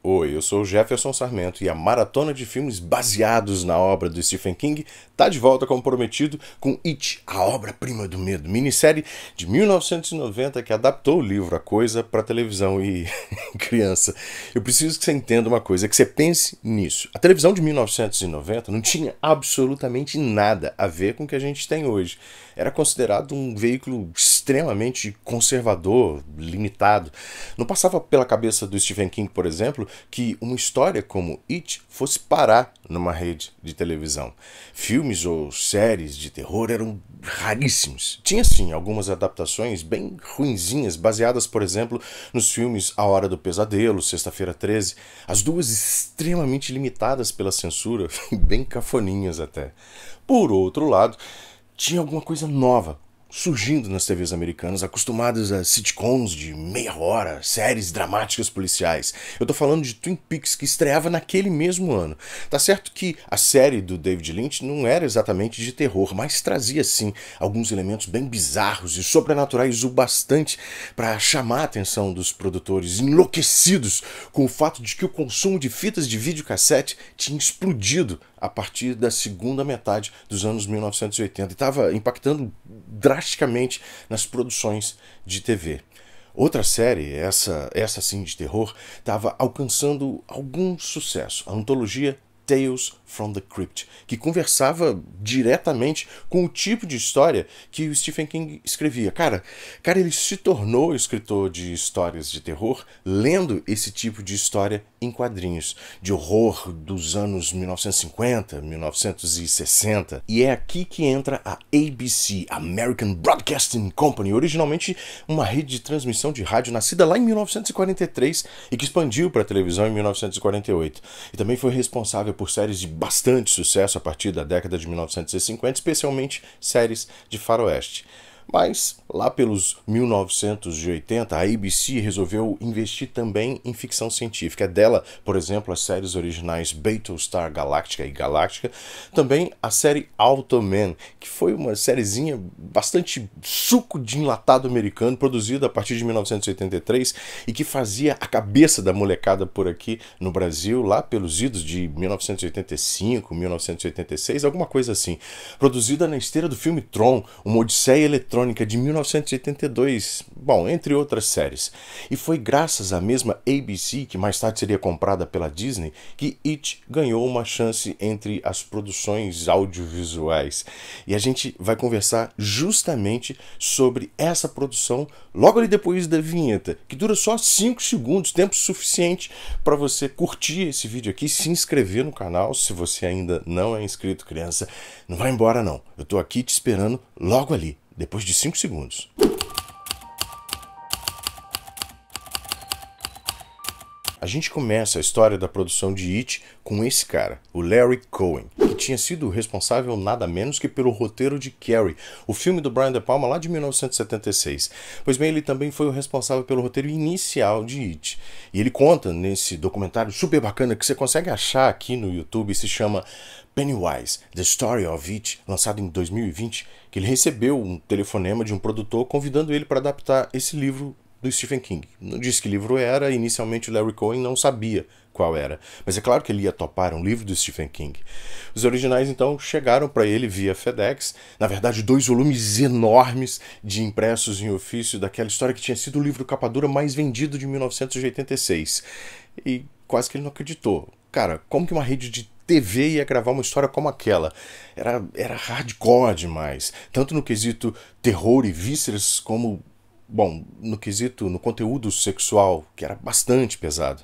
Oi, eu sou o Jefferson Sarmento e a maratona de filmes baseados na obra do Stephen King tá de volta como prometido com It, a obra-prima do medo, minissérie de 1990 que adaptou o livro A Coisa para televisão e criança. Eu preciso que você entenda uma coisa, que você pense nisso. A televisão de 1990 não tinha absolutamente nada a ver com o que a gente tem hoje. Era considerado um veículo extremamente conservador, limitado. Não passava pela cabeça do Stephen King, por exemplo, que uma história como It fosse parar numa rede de televisão. Filmes ou séries de terror eram raríssimos. Tinha sim algumas adaptações bem ruinzinhas, baseadas, por exemplo, nos filmes A Hora do Pesadelo, Sexta-feira 13, as duas extremamente limitadas pela censura, bem cafoninhas até. Por outro lado, tinha alguma coisa nova surgindo nas TVs americanas, acostumadas a sitcoms de meia hora, séries dramáticas policiais. Eu tô falando de Twin Peaks, que estreava naquele mesmo ano. Tá certo que a série do David Lynch não era exatamente de terror, mas trazia sim alguns elementos bem bizarros e sobrenaturais o bastante para chamar a atenção dos produtores enlouquecidos com o fato de que o consumo de fitas de videocassete tinha explodido a partir da segunda metade dos anos 1980 e estava impactando drasticamente nas produções de TV. Outra série, essa sim de terror, estava alcançando algum sucesso. A antologia Tales from the Crypt, que conversava diretamente com o tipo de história que o Stephen King escrevia. Cara, ele se tornou escritor de histórias de terror lendo esse tipo de história em quadrinhos, de horror dos anos 1950, 1960. E é aqui que entra a ABC, American Broadcasting Company, originalmente uma rede de transmissão de rádio nascida lá em 1943 e que expandiu para a televisão em 1948. E também foi responsável por séries de bastante sucesso a partir da década de 1950, especialmente séries de faroeste. Mas, lá pelos 1980, a ABC resolveu investir também em ficção científica. É dela, por exemplo, as séries originais Battlestar Galactica e Galáctica. Também a série Automan, que foi uma sériezinha bastante suco de enlatado americano, produzida a partir de 1983 e que fazia a cabeça da molecada por aqui no Brasil, lá pelos idos de 1985, 1986, alguma coisa assim. Produzida na esteira do filme Tron, uma odisseia eletrônica de 1982, bom, entre outras séries. E foi graças à mesma ABC, que mais tarde seria comprada pela Disney, que It ganhou uma chance entre as produções audiovisuais. E a gente vai conversar justamente sobre essa produção logo ali depois da vinheta, que dura só 5 segundos, tempo suficiente para você curtir esse vídeo aqui, se inscrever no canal, se você ainda não é inscrito, criança. Não vai embora não, eu tô aqui te esperando logo ali, depois de 5 segundos. A gente começa a história da produção de It com esse cara, o Larry Cohen, que tinha sido responsável nada menos que pelo roteiro de Carrie, o filme do Brian De Palma lá de 1976. Pois bem, ele também foi o responsável pelo roteiro inicial de It. E ele conta nesse documentário super bacana que você consegue achar aqui no YouTube, se chama Pennywise, The Story of It, lançado em 2020, que ele recebeu um telefonema de um produtor convidando ele para adaptar esse livro do Stephen King. Não disse que livro era, inicialmente o Larry Cohen não sabia qual era, mas é claro que ele ia topar um livro do Stephen King. Os originais então chegaram para ele via FedEx, na verdade 2 volumes enormes de impressos em ofício daquela história que tinha sido o livro capa dura mais vendido de 1986. E quase que ele não acreditou. Cara, como que uma rede de TV ia gravar uma história como aquela? Era hardcore demais, tanto no quesito terror e vísceras como, bom, no conteúdo sexual, que era bastante pesado.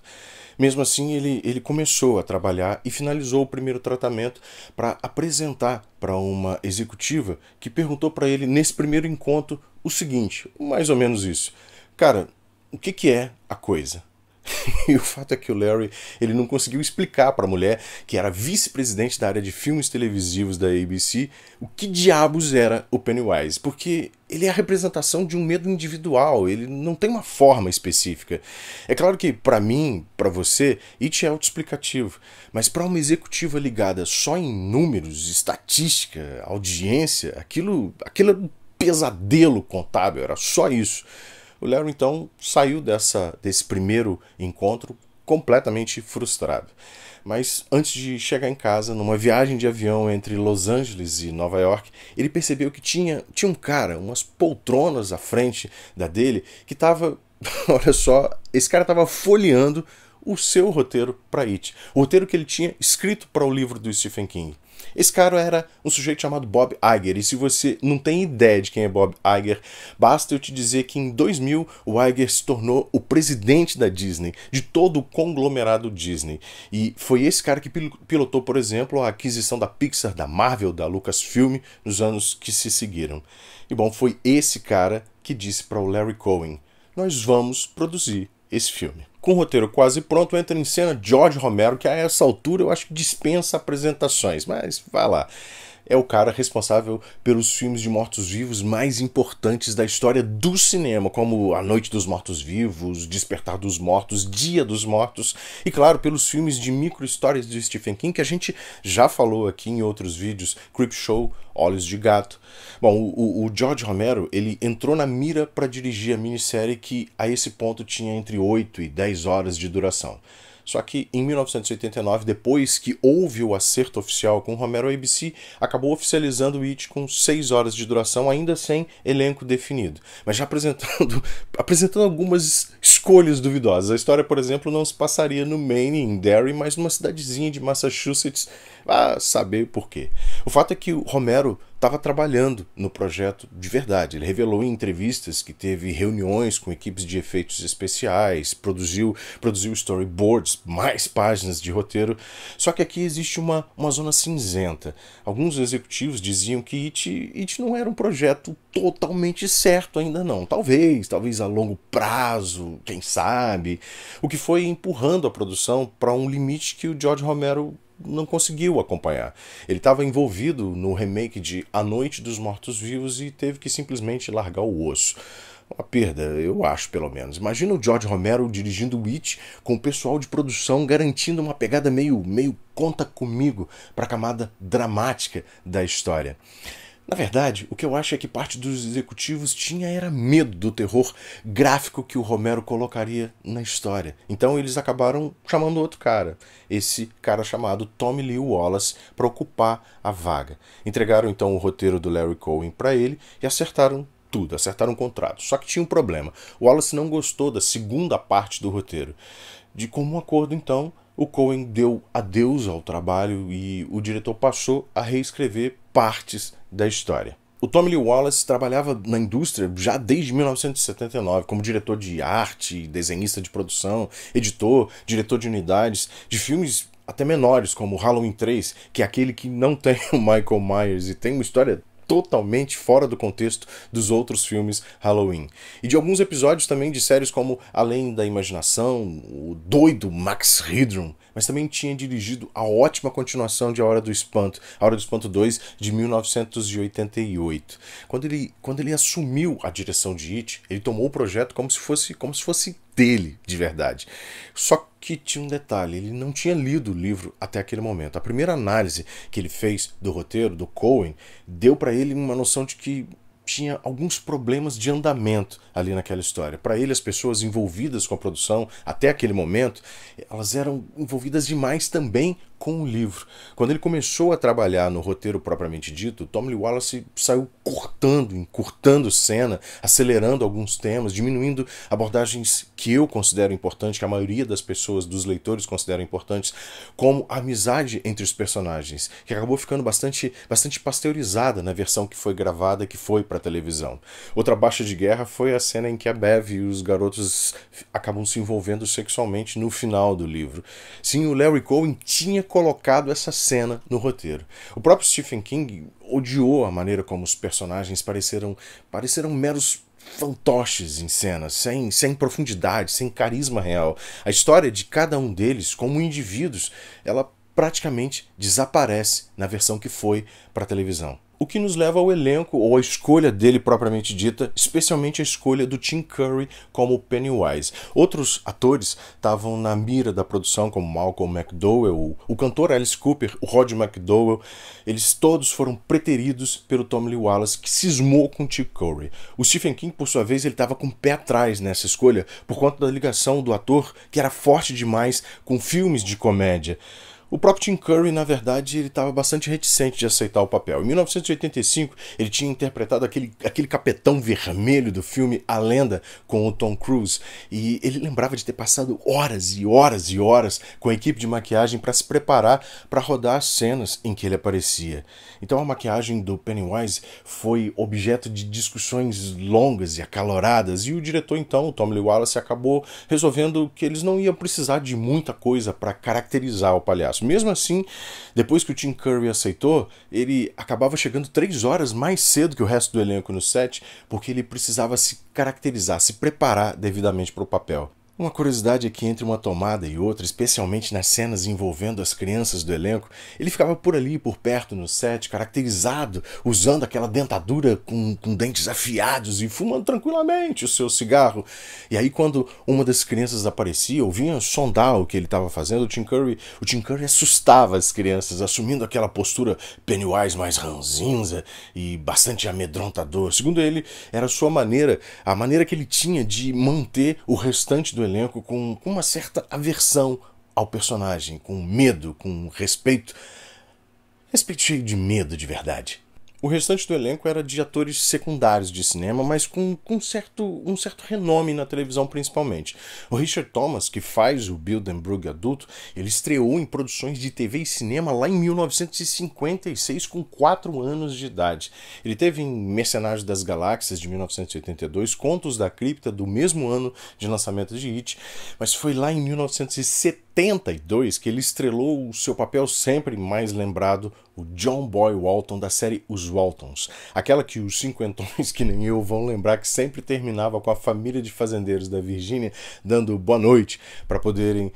Mesmo assim, ele começou a trabalhar e finalizou o primeiro tratamento para apresentar para uma executiva que perguntou para ele, nesse primeiro encontro, o seguinte, mais ou menos isso. Cara, o que é a coisa? E o fato é que o Larry ele não conseguiu explicar para a mulher, que era vice-presidente da área de filmes televisivos da ABC, o que diabos era o Pennywise, porque ele é a representação de um medo individual, ele não tem uma forma específica. É claro que para mim, para você, It é autoexplicativo, mas para uma executiva ligada só em números, estatística, audiência, aquilo é um pesadelo contábil, era só isso. O Larry então saiu desse primeiro encontro completamente frustrado. Mas antes de chegar em casa, numa viagem de avião entre Los Angeles e Nova York, ele percebeu que tinha um cara, umas poltronas à frente da dele, que estava, olha só, esse cara estava folheando o seu roteiro para It. O roteiro que ele tinha escrito para o livro do Stephen King. Esse cara era um sujeito chamado Bob Iger, e se você não tem ideia de quem é Bob Iger, basta eu te dizer que em 2000 o Iger se tornou o presidente da Disney, de todo o conglomerado Disney. E foi esse cara que pilotou, por exemplo, a aquisição da Pixar, da Marvel, da Lucasfilm nos anos que se seguiram. E bom, foi esse cara que disse para o Larry Cohen: nós vamos produzir esse filme. Com o roteiro quase pronto, entra em cena George Romero, que a essa altura eu acho que dispensa apresentações, mas vai lá. É o cara responsável pelos filmes de mortos-vivos mais importantes da história do cinema, como A Noite dos Mortos-Vivos, Despertar dos Mortos, Dia dos Mortos, e claro, pelos filmes de micro-histórias do Stephen King, que a gente já falou aqui em outros vídeos, Creepshow, Olhos de Gato. Bom, o George Romero, ele entrou na mira para dirigir a minissérie que a esse ponto tinha entre 8 e 10 horas de duração. Só que em 1989, depois que houve o acerto oficial com o Romero, a ABC acabou oficializando o It com 6 horas de duração, ainda sem elenco definido. Mas já apresentando algumas escolhas duvidosas. A história, por exemplo, não se passaria no Maine, em Derry, mas numa cidadezinha de Massachusetts, a saber por quê. O fato é que o Romero estava trabalhando no projeto de verdade. Ele revelou em entrevistas que teve reuniões com equipes de efeitos especiais, produziu storyboards, mais páginas de roteiro. Só que aqui existe uma zona cinzenta. Alguns executivos diziam que It não era um projeto totalmente certo ainda não. Talvez a longo prazo, quem sabe. O que foi empurrando a produção para um limite que o George Romero não conseguiu acompanhar. Ele estava envolvido no remake de A Noite dos Mortos-Vivos e teve que simplesmente largar o osso. Uma perda, eu acho, pelo menos. Imagina o George Romero dirigindo o It com o pessoal de produção garantindo uma pegada meio conta comigo para a camada dramática da história. Na verdade, o que eu acho é que parte dos executivos era medo do terror gráfico que o Romero colocaria na história. Então eles acabaram chamando outro cara, esse cara chamado Tommy Lee Wallace, para ocupar a vaga. Entregaram então o roteiro do Larry Cohen para ele e acertaram tudo, acertaram um contrato. Só que tinha um problema. O Wallace não gostou da segunda parte do roteiro. De comum acordo, então, o Cohen deu adeus ao trabalho e o diretor passou a reescrever partes da história. O Tommy Lee Wallace trabalhava na indústria já desde 1979, como diretor de arte, desenhista de produção, editor, diretor de unidades, de filmes até menores, como Halloween 3, que é aquele que não tem o Michael Myers e tem uma história totalmente fora do contexto dos outros filmes Halloween. E de alguns episódios também de séries como Além da Imaginação, o doido Max Headroom, mas também tinha dirigido a ótima continuação de A Hora do Espanto 2, de 1988. Quando ele assumiu a direção de It, ele tomou o projeto como se fosse dele, de verdade. Só que tinha um detalhe, ele não tinha lido o livro até aquele momento. A primeira análise que ele fez do roteiro, do Cohen, deu para ele uma noção de que tinha alguns problemas de andamento ali naquela história. Para ele, as pessoas envolvidas com a produção, até aquele momento, elas eram envolvidas demais também com o livro. Quando ele começou a trabalhar no roteiro propriamente dito, Tom Lee Wallace saiu encurtando cena, acelerando alguns temas, diminuindo abordagens que eu considero importantes, que a maioria das pessoas, dos leitores, consideram importantes, como a amizade entre os personagens, que acabou ficando bastante pasteurizada na versão que foi gravada, que foi para televisão. Outra baixa de guerra foi a cena em que a Bev e os garotos acabam se envolvendo sexualmente no final do livro. Sim, o Larry Cohen tinha colocado essa cena no roteiro. O próprio Stephen King odiou a maneira como os personagens pareceram meros fantoches em cena, sem profundidade, sem carisma real. A história de cada um deles, como indivíduos, ela praticamente desaparece na versão que foi para a televisão. O que nos leva ao elenco, ou à escolha dele propriamente dita, especialmente a escolha do Tim Curry como Pennywise. Outros atores estavam na mira da produção, como Malcolm McDowell, o cantor Alice Cooper, o Rod McDowell. Eles todos foram preteridos pelo Tom Lee Wallace, que cismou com Tim Curry. O Stephen King, por sua vez, ele estava com o pé atrás nessa escolha, por conta da ligação do ator, que era forte demais com filmes de comédia. O próprio Tim Curry, na verdade, ele estava bastante reticente de aceitar o papel. Em 1985, ele tinha interpretado aquele capetão vermelho do filme A Lenda com o Tom Cruise, e ele lembrava de ter passado horas e horas e horas com a equipe de maquiagem para se preparar para rodar as cenas em que ele aparecia. Então a maquiagem do Pennywise foi objeto de discussões longas e acaloradas, e o diretor, então, o Tom Lee Wallace, acabou resolvendo que eles não iam precisar de muita coisa para caracterizar o palhaço. Mesmo assim, depois que o Tim Curry aceitou, ele acabava chegando 3 horas mais cedo que o resto do elenco no set, porque ele precisava se caracterizar, se preparar devidamente para o papel. Uma curiosidade é que entre uma tomada e outra, especialmente nas cenas envolvendo as crianças do elenco, ele ficava por ali, por perto no set, caracterizado, usando aquela dentadura com dentes afiados e fumando tranquilamente o seu cigarro. E aí quando uma das crianças aparecia ou vinha sondar o que ele estava fazendo, o Tim Curry assustava as crianças, assumindo aquela postura Pennywise mais ranzinza e bastante amedrontador. Segundo ele, era a sua maneira, a maneira que ele tinha de manter o restante do elenco com uma certa aversão ao personagem, com medo, com respeito cheio de medo de verdade. O restante do elenco era de atores secundários de cinema, mas com um certo renome na televisão principalmente. O Richard Thomas, que faz o Bilderberg adulto, ele estreou em produções de TV e cinema lá em 1956, com 4 anos de idade. Ele teve em Mercenários das Galáxias, de 1982, Contos da Cripta, do mesmo ano de lançamento de It, mas foi lá em 1972 que ele estrelou o seu papel sempre mais lembrado, o John Boy Walton, da série Os Waltons. Aquela que os cinquentões que nem eu vão lembrar que sempre terminava com a família de fazendeiros da Virgínia dando boa noite para poderem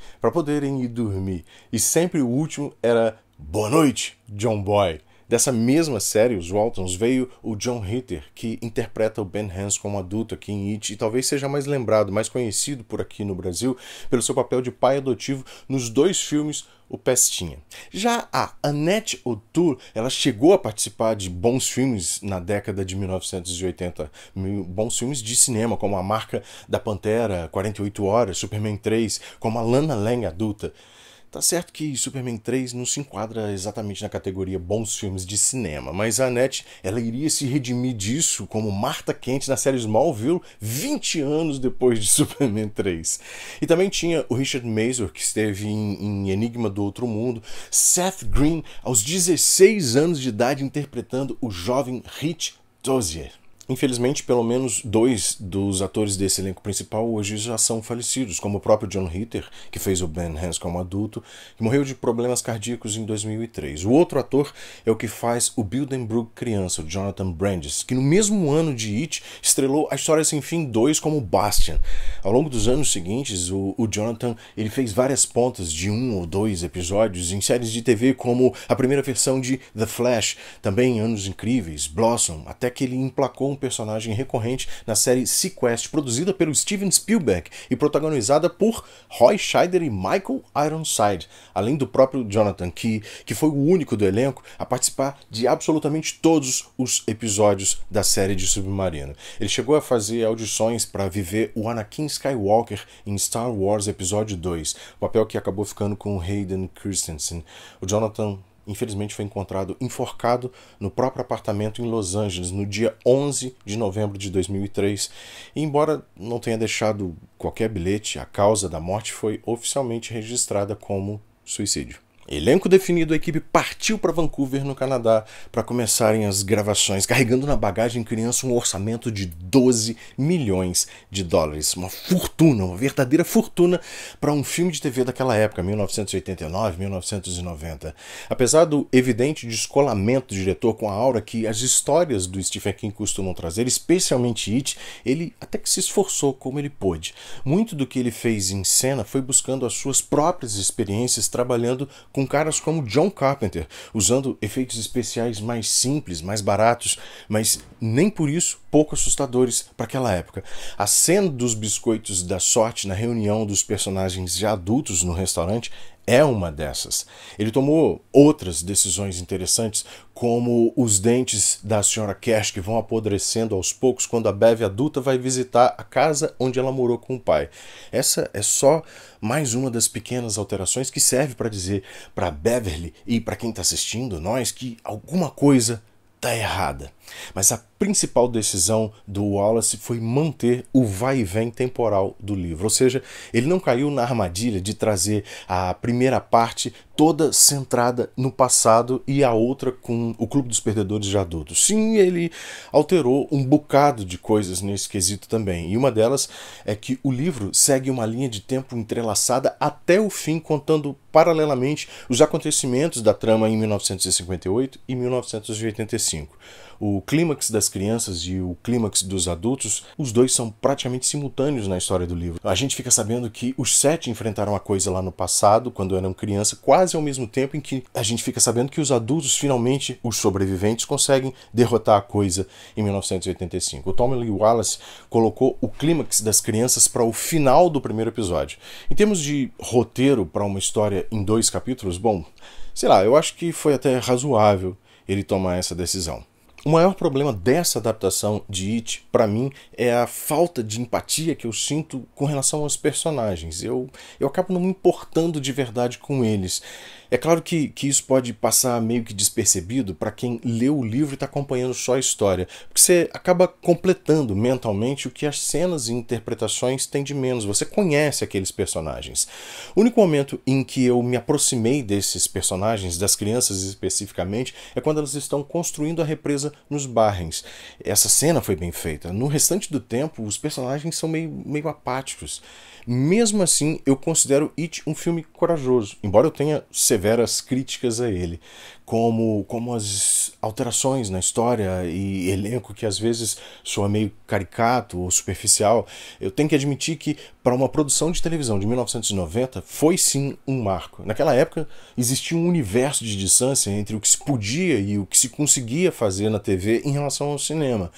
ir dormir. E sempre o último era boa noite, John Boy. Dessa mesma série, Os Waltons, veio o John Ritter, que interpreta o Ben Hans como adulto aqui em It, e talvez seja mais lembrado, mais conhecido por aqui no Brasil, pelo seu papel de pai adotivo nos 2 filmes O Pestinha. Já a Annette O'Toole, ela chegou a participar de bons filmes na década de 1980, bons filmes de cinema, como A Marca da Pantera, 48 Horas, Superman 3, como a Lana Lang adulta. Tá certo que Superman 3 não se enquadra exatamente na categoria bons filmes de cinema, mas a Annette, ela iria se redimir disso como Martha Kent na série Smallville 20 anos depois de Superman 3. E também tinha o Richard Masur, que esteve em Enigma do Outro Mundo, Seth Green, aos 16 anos de idade, interpretando o jovem Rich Dozier. Infelizmente, pelo menos 2 dos atores desse elenco principal hoje já são falecidos, como o próprio John Ritter, que fez o Ben Hans como adulto, que morreu de problemas cardíacos em 2003. O outro ator é o que faz o Bilderberg criança, o Jonathan Brandis, que no mesmo ano de It estrelou A História Sem Fim 2 como Bastian. Ao longo dos anos seguintes, o Jonathan ele fez várias pontas de 1 ou 2 episódios em séries de TV, como a primeira versão de The Flash, também Anos Incríveis, Blossom, até que ele emplacou um personagem recorrente na série Sequest, produzida pelo Steven Spielberg e protagonizada por Roy Scheider e Michael Ironside, além do próprio Jonathan, que foi o único do elenco a participar de absolutamente todos os episódios da série de Submarino. Ele chegou a fazer audições para viver o Anakin Skywalker em Star Wars Episódio 2, papel que acabou ficando com Hayden Christensen. O Jonathan infelizmente foi encontrado enforcado no próprio apartamento em Los Angeles no dia 11 de novembro de 2003. E embora não tenha deixado qualquer bilhete, a causa da morte foi oficialmente registrada como suicídio. Elenco definido, a equipe partiu para Vancouver, no Canadá, para começarem as gravações, carregando na bagagem criança um orçamento de 12 milhões de dólares. Uma fortuna, uma verdadeira fortuna para um filme de TV daquela época, 1989, 1990. Apesar do evidente descolamento do diretor com a aura que as histórias do Stephen King costumam trazer, especialmente It, ele até que se esforçou como ele pôde. Muito do que ele fez em cena foi buscando as suas próprias experiências, trabalhando com caras como John Carpenter, usando efeitos especiais mais simples, mais baratos, mas nem por isso pouco assustadores para aquela época. A cena dos biscoitos da sorte na reunião dos personagens já adultos no restaurante é uma dessas. Ele tomou outras decisões interessantes, como os dentes da Sra. Cash que vão apodrecendo aos poucos quando a Bev adulta vai visitar a casa onde ela morou com o pai. Essa é só mais uma das pequenas alterações que serve para dizer para Beverly e para quem está assistindo, nós, que alguma coisa está errada. Mas a principal decisão do Wallace foi manter o vai e vem temporal do livro, ou seja, ele não caiu na armadilha de trazer a primeira parte toda centrada no passado e a outra com o Clube dos Perdedores de Adultos. Sim, ele alterou um bocado de coisas nesse quesito também, e uma delas é que o livro segue uma linha de tempo entrelaçada até o fim, contando paralelamente os acontecimentos da trama em 1958 e 1985. O clímax das crianças e o clímax dos adultos, os dois são praticamente simultâneos na história do livro. A gente fica sabendo que os 7 enfrentaram a coisa lá no passado, quando eram criança, quase ao mesmo tempo em que a gente fica sabendo que os adultos, finalmente, os sobreviventes, conseguem derrotar a coisa em 1985. O Tommy Lee Wallace colocou o clímax das crianças para o final do primeiro episódio. Em termos de roteiro para uma história em 2 capítulos, bom, sei lá, eu acho que foi até razoável ele tomar essa decisão. O maior problema dessa adaptação de It, para mim, é a falta de empatia que eu sinto com relação aos personagens. Eu acabo não me importando de verdade com eles. É claro que isso pode passar meio que despercebido para quem lê o livro e está acompanhando só a história, porque você acaba completando mentalmente o que as cenas e interpretações têm de menos. Você conhece aqueles personagens. O único momento em que eu me aproximei desses personagens, das crianças especificamente, é quando elas estão construindo a represa nos Barrens. Essa cena foi bem feita. No restante do tempo, os personagens são meio apáticos. Mesmo assim, eu considero It um filme corajoso, embora eu tenha severas críticas a ele, como as alterações na história e elenco que às vezes soa meio caricato ou superficial. Eu tenho que admitir que, para uma produção de televisão de 1990, foi sim um marco. Naquela época, existia um universo de distância entre o que se podia e o que se conseguia fazer na TV em relação ao cinema.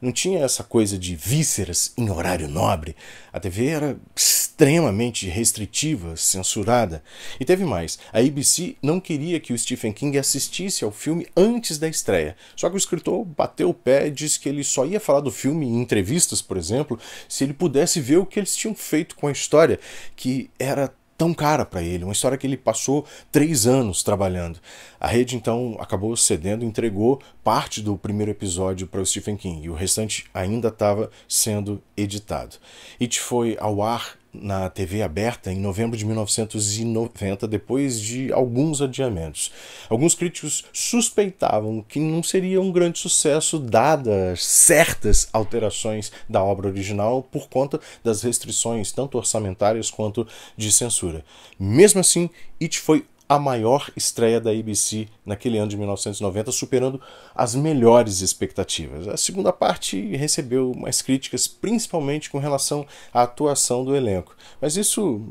Não tinha essa coisa de vísceras em horário nobre. A TV era extremamente restritiva, censurada. E teve mais. A ABC não queria que o Stephen King assistisse ao filme antes da estreia. Só que o escritor bateu o pé e disse que ele só ia falar do filme em entrevistas, por exemplo, se ele pudesse ver o que eles tinham feito com a história, que era tão cara para ele, uma história que ele passou 3 anos trabalhando. A rede então acabou cedendo, entregou parte do primeiro episódio para o Stephen King e o restante ainda estava sendo editado. It foi ao ar na TV aberta em novembro de 1990, depois de alguns adiamentos. Alguns críticos suspeitavam que não seria um grande sucesso, dadas certas alterações da obra original por conta das restrições tanto orçamentárias quanto de censura. Mesmo assim, It foi a maior estreia da ABC naquele ano de 1990, superando as melhores expectativas. A segunda parte recebeu mais críticas, principalmente com relação à atuação do elenco. Mas isso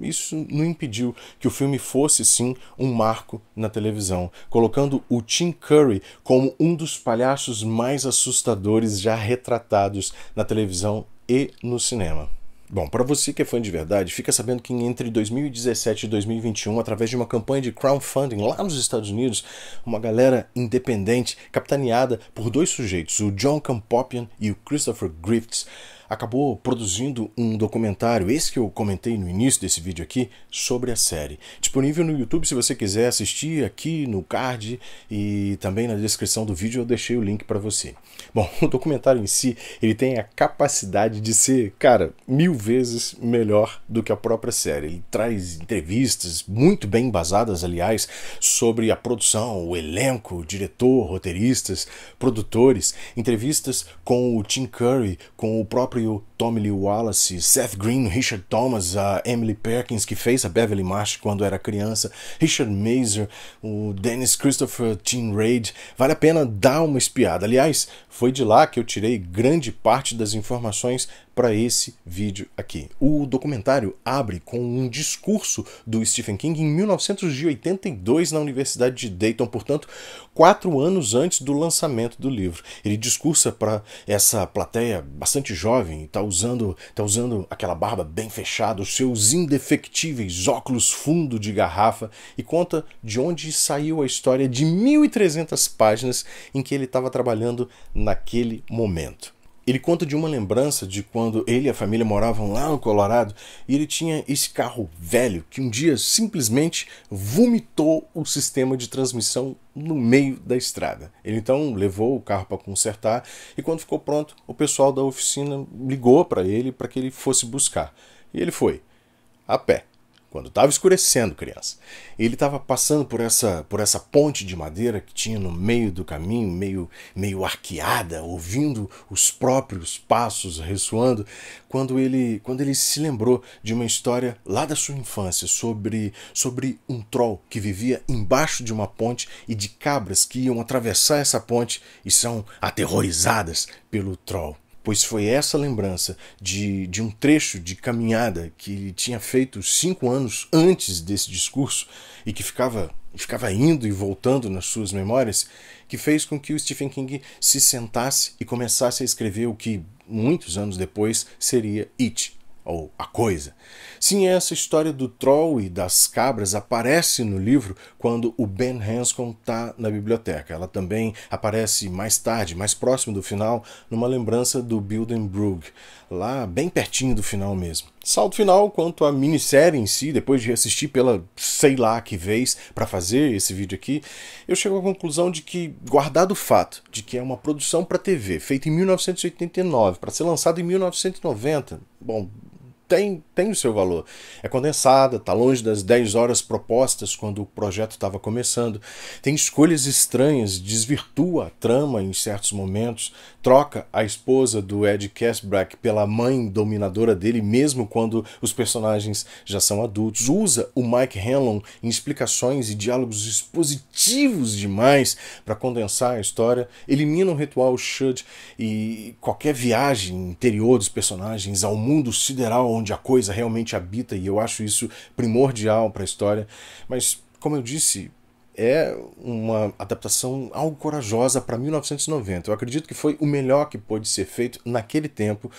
não impediu que o filme fosse, sim, um marco na televisão, colocando o Tim Curry como um dos palhaços mais assustadores já retratados na televisão e no cinema. Bom, para você que é fã de verdade, fica sabendo que entre 2017 e 2021, através de uma campanha de crowdfunding lá nos Estados Unidos, uma galera independente, capitaneada por 2 sujeitos, o John Campopian e o Christopher Griffiths, acabou produzindo um documentário, esse que eu comentei no início desse vídeo aqui, sobre a série. Disponível no YouTube se você quiser assistir, aqui no card e também na descrição do vídeo eu deixei o link para você. Bom, o documentário em si, ele tem a capacidade de ser, cara, 1000 vezes melhor do que a própria série. Ele traz entrevistas muito bem embasadas, aliás, sobre a produção, o elenco, o diretor, roteiristas, produtores, entrevistas com o Tim Curry, com o próprio Tommy Lee Wallace, Seth Green, Richard Thomas, a Emily Perkins, que fez a Beverly Marsh quando era criança, Richard Masur, o Dennis Christopher, Tim Reid. Vale a pena dar uma espiada. Aliás, foi de lá que eu tirei grande parte das informações para esse vídeo aqui. O documentário abre com um discurso do Stephen King em 1982 na Universidade de Dayton, portanto, 4 anos antes do lançamento do livro. Ele discursa para essa plateia bastante jovem, está usando aquela barba bem fechada, os seus indefectíveis óculos fundo de garrafa, e conta de onde saiu a história de 1.300 páginas em que ele estava trabalhando naquele momento. Ele conta de uma lembrança de quando ele e a família moravam lá no Colorado e ele tinha esse carro velho que um dia simplesmente vomitou o sistema de transmissão no meio da estrada. Ele então levou o carro para consertar e quando ficou pronto, o pessoal da oficina ligou para ele para que ele fosse buscar. E ele foi, a pé. Quando estava escurecendo, criança. Ele estava passando por essa ponte de madeira que tinha no meio do caminho, meio arqueada, ouvindo os próprios passos ressoando, quando ele se lembrou de uma história lá da sua infância sobre um troll que vivia embaixo de uma ponte e de cabras que iam atravessar essa ponte e são aterrorizadas pelo troll. Pois foi essa lembrança de um trecho de caminhada que ele tinha feito 5 anos antes desse discurso e que ficava indo e voltando nas suas memórias, que fez com que o Stephen King se sentasse e começasse a escrever o que, muitos anos depois, seria It, ou A Coisa. Sim, essa história do troll e das cabras aparece no livro quando o Ben Hanscom está na biblioteca. Ela também aparece mais tarde, mais próximo do final, numa lembrança do Bilderberg, lá bem pertinho do final mesmo. Salto final quanto à minissérie em si, depois de assistir pela sei lá que vez para fazer esse vídeo aqui, eu chego à conclusão de que, guardado o fato de que é uma produção para TV, feita em 1989, para ser lançada em 1990, bom, tem o seu valor. É condensada, está longe das 10 horas propostas quando o projeto estava começando. Tem escolhas estranhas, desvirtua a trama em certos momentos, troca a esposa do Ed Casbrack pela mãe dominadora dele, mesmo quando os personagens já são adultos. Usa o Mike Hanlon em explicações e diálogos expositivos demais para condensar a história. Elimina o ritual Shud e qualquer viagem interior dos personagens ao mundo sideral onde a coisa realmente habita, e eu acho isso primordial para a história. Mas, como eu disse, é uma adaptação algo corajosa para 1990. Eu acredito que foi o melhor que pôde ser feito naquele tempo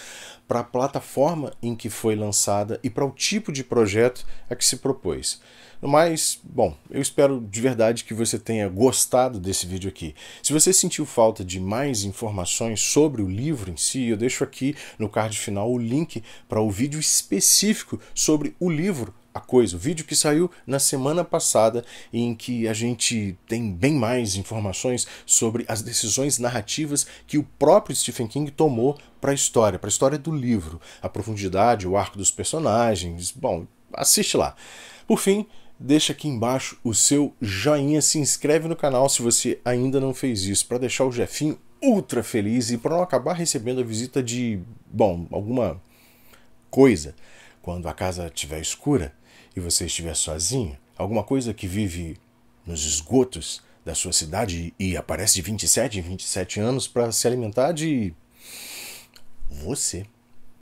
para a plataforma em que foi lançada e para o tipo de projeto a que se propôs. Mas, bom, eu espero de verdade que você tenha gostado desse vídeo aqui. Se você sentiu falta de mais informações sobre o livro em si, eu deixo aqui no card final o link para o vídeo específico sobre o livro A Coisa, o vídeo que saiu na semana passada, em que a gente tem bem mais informações sobre as decisões narrativas que o próprio Stephen King tomou para a história do livro, a profundidade, o arco dos personagens. Bom, assiste lá. Por fim, deixa aqui embaixo o seu joinha, se inscreve no canal se você ainda não fez isso, para deixar o Jefinho ultra feliz e para não acabar recebendo a visita de, bom, alguma coisa quando a casa estiver escura e você estiver sozinho, alguma coisa que vive nos esgotos da sua cidade e aparece de 27 em 27 anos para se alimentar de você.